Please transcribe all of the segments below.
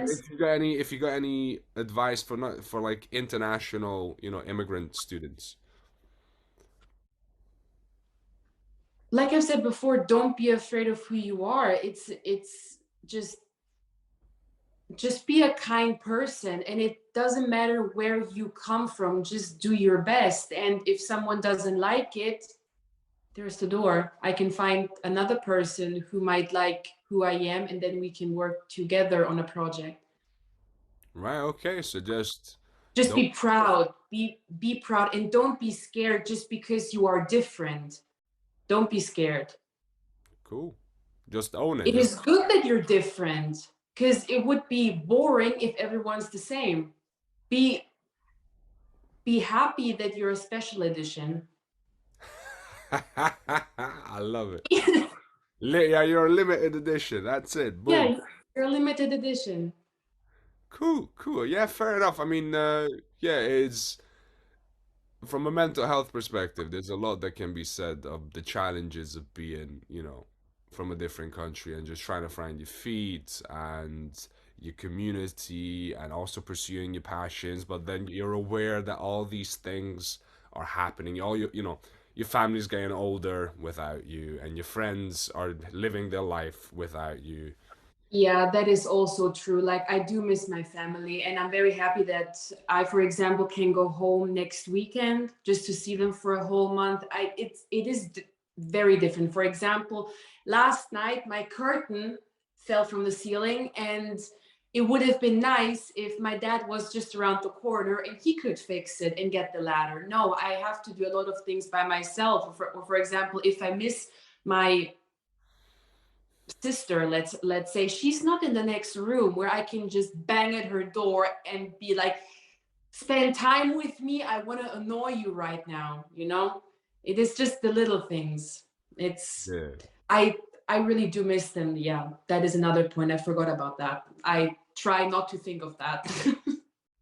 if you got any advice for not for like international, immigrant students. Like I said before, don't be afraid of who you are. It's just just be a kind person, and it doesn't matter where you come from, just do your best. And if someone doesn't like it, there's the door. I can find another person who might like who I am, and then we can work together on a project. Right, okay. So just Just don't be proud. Be proud, and don't be scared just because you are different. Don't be scared. cool. Just own it. It Just is good that you're different, because it would be boring if everyone's the same. Be be happy that you're a special edition. I love it. Yeah, you're a limited edition. That's it. Boom. Yeah, you're a limited edition. Cool, cool. Yeah, fair enough. I mean, yeah, it's from a mental health perspective, there's a lot that can be said of the challenges of being, from a different country and just trying to find your feet and your community and also pursuing your passions. But then you're aware that all these things are happening. All your family's getting older without you, and your friends are living their life without you. Yeah, that is also true. Like, I do miss my family, and I'm very happy that I, for example, can go home next weekend just to see them for a whole month. Very different. For example, last night my curtain fell from the ceiling, and it would have been nice if my dad was just around the corner and he could fix it and get the ladder. No, I have to do a lot of things by myself. For example, if I miss my sister, let's say, she's not in the next room where I can just bang at her door and be like, spend time with me, I want to annoy you right now. It is just the little things. it's Yeah. i I really do miss them. Yeah, that is another point. I forgot about that. I try not to think of that.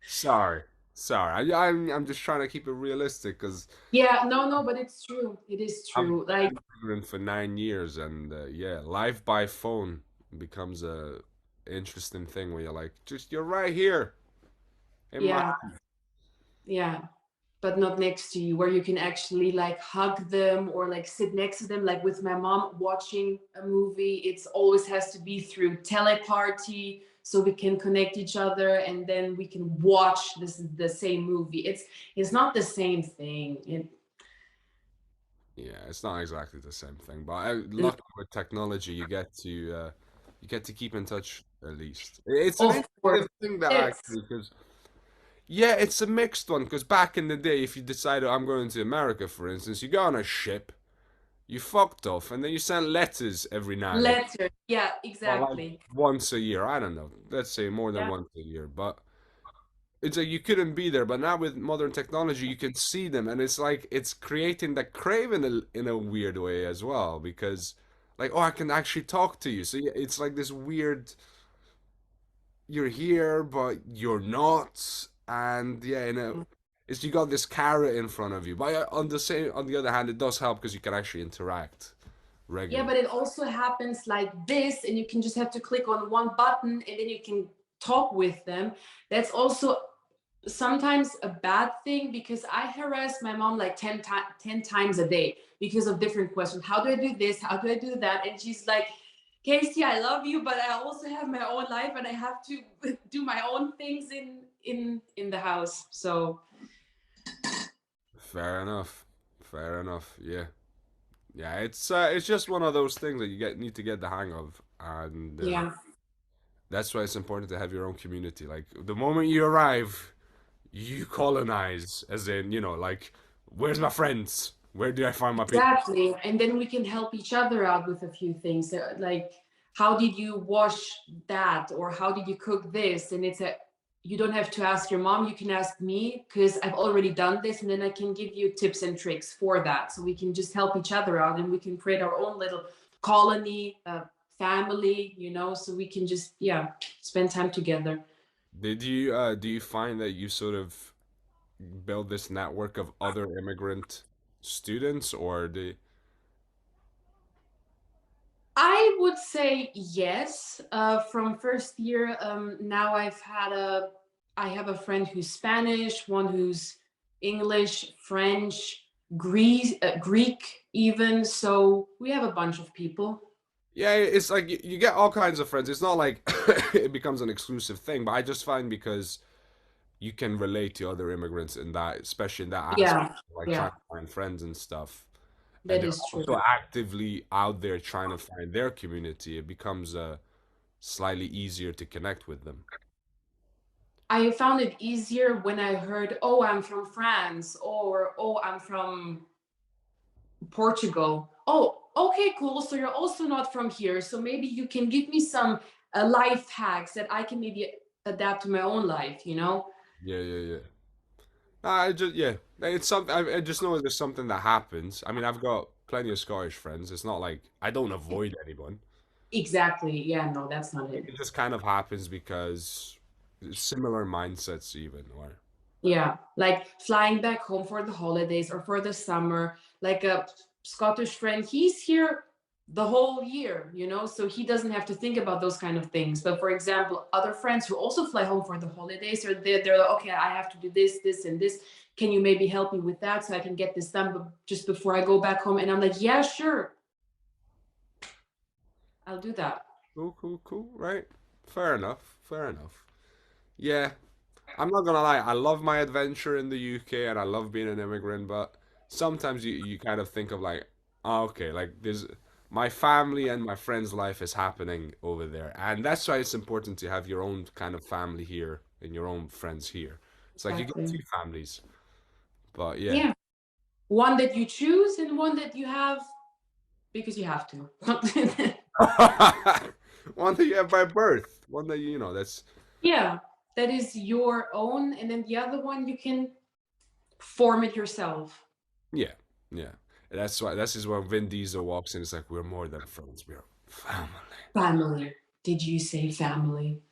Sorry. Sorry. I'm just trying to keep it realistic because Yeah, no, no, but it's true. It is I've true. Like, been immigrant for 9 years, and yeah, life by phone becomes a interesting thing where you're like, just you're right here in my. yeah, yeah, but not next to you, where you can actually like hug them or like sit next to them. Like with my mom watching a movie, it's always has to be through teleparty, so we can connect each other and then we can watch the same movie. It's not the same thing. Yeah, it's not exactly the same thing, but luckily with technology, you get to keep in touch at least. It's an Of course. interesting thing that It's actually, because yeah, it's a mixed one. Because back in the day, if you decided I'm going to America, for instance, you go on a ship, you fucked off, and then you sent letters every now and again. letter. Yeah, Well, like exactly. once a year. I don't know. Let's say more than Yeah. once a year. But it's like you couldn't be there. But now with modern technology, you can see them, and it's like it's creating that craving in a weird way as well. Because like, oh, I can actually talk to you. So yeah, it's like this weird. You're here, but you're not, and yeah, it's you got this carrot in front of you. But on the other hand, it does help because you can actually interact Yeah, regularly. but it also happens like this, and you can just have to click on one button and then you can talk with them. That's also sometimes a bad thing, because I harass my mom like 10 times a day because of different questions. How do I do this? How do I do that? And she's like, Casey, I love you, but I also have my own life and I have to do my own things in the house. So Fair enough. Fair enough. Yeah. Yeah, it's just one of those things that you need to get the hang of, and yeah. that's why it's important to have your own community. Like the moment you arrive, you colonize, as in like where's my friends? Where do I find my people? Exactly. And then we can help each other out with a few things. Like, how did you wash that? Or how did you cook this? And you don't have to ask your mom, you can ask me, because I've already done this. And then I can give you tips and tricks for that. So we can just help each other out and we can create our own little colony, family, so we can just, yeah, spend time together. Do you find that you sort of build this network of other immigrant students, or do I would say yes. From first year, now I have a friend who's Spanish, one who's English, French, Greek even. So we have a bunch of people. Yeah, it's like you get all kinds of friends. It's not like it becomes an exclusive thing, but I just find because you can relate to other immigrants in that, especially in that aspect, Yeah, like trying yeah, to find friends and stuff. And that they're is true. also actively out there trying to find their community. It becomes slightly easier to connect with them. I found it easier when I heard, "Oh, I'm from France," or "Oh, I'm from Portugal." Oh, okay, cool. So you're also not from here. So maybe you can give me some life hacks that I can maybe adapt to my own life, you know? Yeah, yeah, yeah. I just yeah, it's something. I just know there's something that happens. I mean, I've got plenty of Scottish friends. It's not like I don't avoid anyone. Exactly. Yeah, no, that's not it. It just kind of happens because similar mindsets, even or Yeah, like flying back home for the holidays or for the summer, like a Scottish friend, he's here the whole year, you know, so he doesn't have to think about those kind of things. But for example, other friends who also fly home for the holidays, or they're like, okay, I have to do this, this, and this. Can you maybe help me with that so I can get this done just before I go back home? And I'm like, yeah, sure, I'll do that. cool, cool, cool. Right? Fair enough. Fair enough. Yeah, I'm not gonna lie. I love my adventure in the UK and I love being an immigrant, but sometimes you kind of think of like, oh, okay, like there's my family and my friends' life is happening over there, and that's why it's important to have your own kind of family here and your own friends here. It's like you get two Exactly. families, but yeah. Yeah. One that you choose and one that you have because you have to. One that you have by birth, one that that's Yeah, that is your own, and then the other one you can form it yourself. yeah, yeah. That's why this is when Vin Diesel walks in. It's like we're more than friends, we're family. Family. Did you say family?